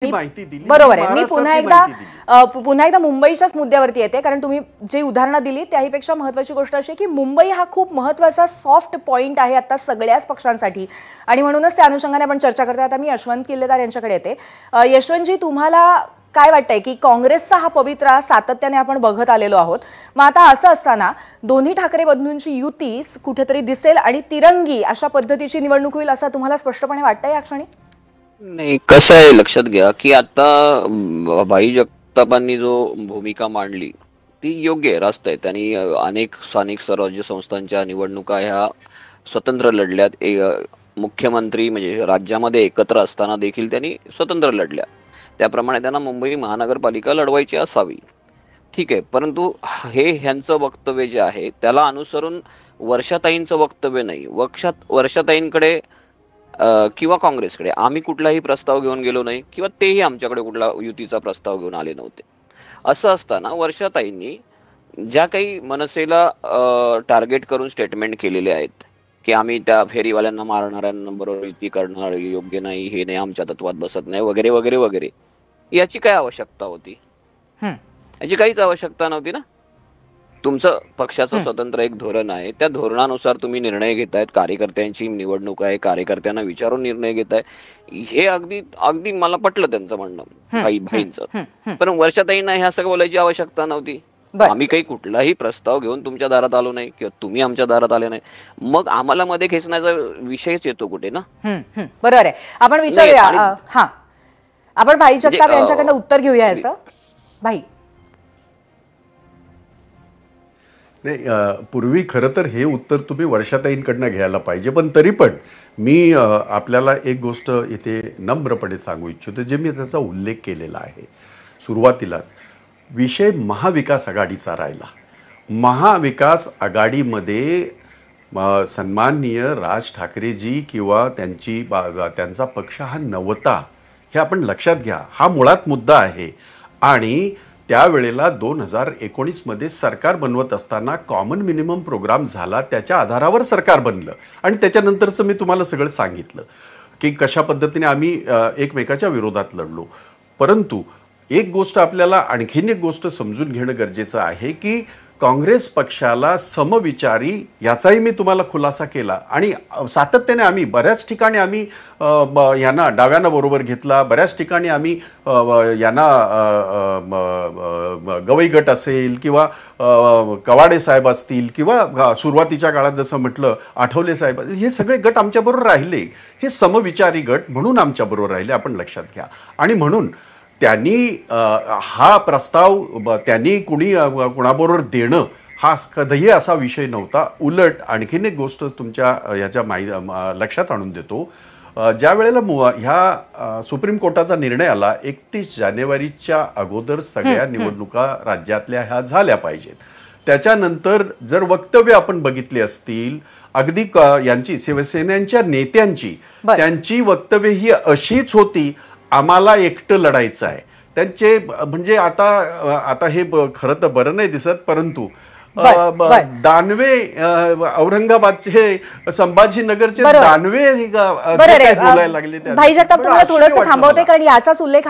माहिती दिली. बरोबर आहे. मी पुन्हा एकदा मुंबईच्याच मुद्द्यावरती येते, कारण तुम्ही जे उदाहरणं दिली त्याहीपेक्षा महत्त्वाची गोष्ट अशी की मुंबई हा खूप महत्त्वाचा सॉफ्ट पॉइंट आहे आता सगळ्याच पक्षांसाठी, आणि म्हणूनच त्या अनुषंगाने आपण चर्चा करतोय. आता मी यशवंत किल्लेदार यांच्याकडे येते. यशवंतजी, तुम्हाला काय वाटतंय की काँग्रेसचा हा पवित्रा सातत्याने आपण बघत आलेलो आहोत, मग आता असं असताना दोन्ही ठाकरे बंधूंची युती कुठेतरी दिसेल आणि तिरंगी अशा पद्धतीची निवडणूक होईल असं तुम्हाला स्पष्टपणे वाटतंय या क्षणी? नाही, कसं आहे लक्षात घ्या की आता भाई जगतापांनी जो भूमिका मांडली ती योग्य आहे, रास्त आहे. त्यांनी अनेक स्थानिक स्वराज्य संस्थांच्या निवडणुका ह्या स्वतंत्र लढल्यात. मुख्यमंत्री म्हणजे राज्यामध्ये एकत्र असताना देखील त्यांनी स्वतंत्र लढल्या. त्याप्रमाणे त्यांना मुंबई महानगरपालिका लढवायची असावी, ठीक आहे. परंतु हे ह्यांचं वक्तव्य जे आहे त्याला अनुसरून वर्षाताईंचं वक्तव्य नाही. वर्षाताईंकडे किंवा काँग्रेसकडे आम्ही कुठलाही प्रस्ताव घेऊन गेलो नाही किंवा तेही आमच्याकडे कुठला युतीचा प्रस्ताव घेऊन आले नव्हते. असं असताना वर्षाताईंनी ज्या काही मनसेला टार्गेट करून स्टेटमेंट केलेले आहेत की आम्ही त्या फेरीवाल्यांना मारणाऱ्यांना बरोबर युती करणार योग्य नाही, हे नाही, आमच्या तत्वात बसत नाही, वगैरे वगैरे वगैरे, याची काय आवश्यकता होती? याची काहीच आवश्यकता नव्हती ना. तुमचं पक्षाचं स्वतंत्र एक धोरण आहे, त्या धोरणानुसार तुम्ही निर्णय घेतायत. कार्यकर्त्यांची निवडणूक आहे, कार्यकर्त्यांना विचारून निर्णय घेताय. हे अगदी अगदी मला पटलं त्यांचं म्हणणं, भाईंचं. पण वर्षाताईंना ह्या सगळं बोलायची आवश्यकता नव्हती. आम्ही काही कुठलाही प्रस्ताव घेऊन तुमच्या दारात आलो नाही किंवा तुम्ही आमच्या दारात आले नाही, मग आम्हाला मध्ये खेचण्याचा विषयच येतो कुठे ना. बरोबर आहे. आपण विचारूया, आपण भाई जगताप यांच्याकडनं उत्तर घेऊया याचं. भाई, नाही, पूर्वी खरं तर हे उत्तर तुम्ही वर्षाताईंकडनं घ्यायला पाहिजे. पण तरी पण मी आपल्याला एक गोष्ट इथे नम्रपणे सांगू इच्छितो, जे मी त्याचा उल्लेख केलेला आहे सुरुवातीलाच. विषय महाविकास आघाडीचा राहिला. महाविकास आघाडीमध्ये सन्माननीय राज ठाकरेजी किंवा त्यांचा पक्ष हा नव्हता, हे आपण लक्षात घ्या. हा मुळात मुद्दा आहे. आणि त्यावेळेला 2019 मध्ये सरकार बनवत असताना कॉमन मिनिमम प्रोग्राम झाला, त्याच्या आधारावर सरकार बनलं. आणि त्याच्यानंतरचं मी तुम्हाला सगळं सांगितलं की कशा पद्धतीने आम्ही एकमेकाच्या विरोधात लढलो. परंतु एक गोष्ट आपल्याला आणखीन एक गोष्ट समजून घेणं गरजेचं आहे की काँग्रेस पक्षाला समविचारी, याचाही मी तुम्हाला खुलासा केला. आणि सातत्याने आम्ही बऱ्याच ठिकाणी आम्ही यांना डाव्यांना बरोबर घेतला, बऱ्याच ठिकाणी आम्ही यांना गवई गट असेल किंवा कवाडे साहेब असतील किंवा सुरुवातीच्या काळात जसं म्हटलं आठवले साहेब, हे सगळे गट आमच्याबरोबर राहिले. हे समविचारी गट म्हणून आमच्याबरोबर राहिले, आपण लक्षात घ्या. आणि म्हणून त्यांनी हा प्रस्ताव त्यांनी कुणाबरोबर देणं हा कधीही असा विषय नव्हता. उलट आणखीन एक गोष्ट तुमच्या ह्याच्या लक्षात आणून देतो. ज्या वेळेला ह्या सुप्रीम कोर्टाचा निर्णय आला 31 जानेवारीच्या अगोदर सगळ्या निवडणुका राज्यातल्या ह्या झाल्या पाहिजेत. त्याच्यानंतर जर वक्तव्य आपण बघितली असतील, अगदी यांची शिवसेनेच्या नेत्यांची, त्यांची वक्तव्य ही अशीच होती, आम्हाला एकटं लढायचं आहे. त्यांचे म्हणजे आता हे खरं तर बरं नाही दिसत, परंतु दानवे औरंगाबादचे, संभाजीनगरचे दानवे बोलायला लागले. भाई जगताप, तुम्हाला थोडंसं थांबवते, कारण याचाच उल्लेख